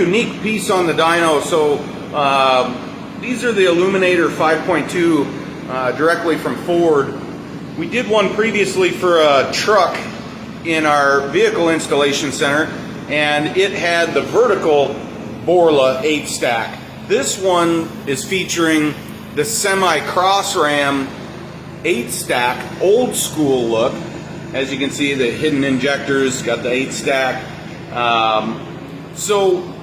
unique piece on the dyno. So these are the Aluminator 5.2 directly from Ford. We did one previously for a truck in our vehicle installation center, and it had the vertical Borla 8 stack. This one is featuring the semi cross ram 8 stack, old school look. As you can see, the hidden injectors, got the 8 stack. So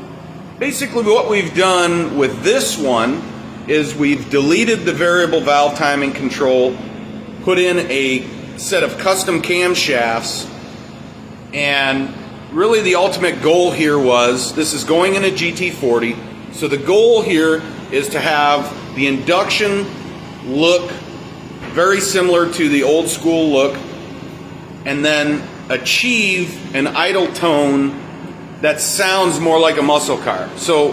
basically what we've done with this one is we've deleted the variable valve timing control, put in a set of custom camshafts, and really the ultimate goal here was, this is going in a GT40, so the goal here is to have the induction look very similar to the old school look, and then achieve an idle tone that sounds more like a muscle car. So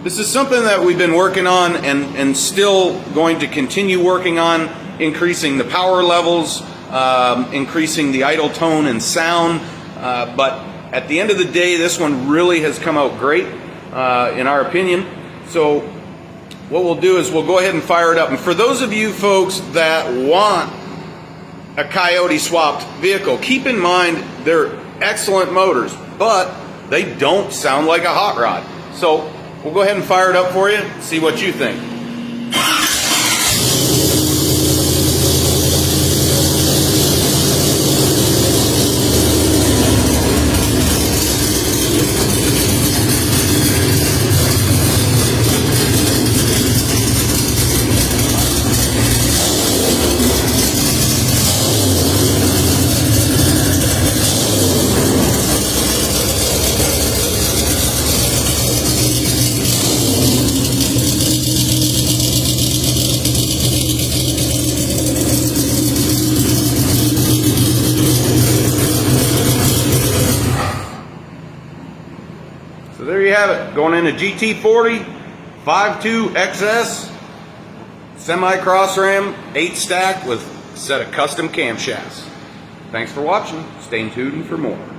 this is something that we've been working on and still going to continue working on, increasing the power levels, increasing the idle tone and sound, but at the end of the day, this one really has come out great in our opinion. So what we'll do is we'll go ahead and fire it up. And for those of you folks that want a Coyote swapped vehicle, keep in mind they're excellent motors, but they don't sound like a hot rod. So we'll go ahead and fire it up for you, see what you think. So there you have it, going in a GT40 5.2 XS semi-cross ram 8 stack with a set of custom camshafts. Thanks for watching. Stay tuned for more.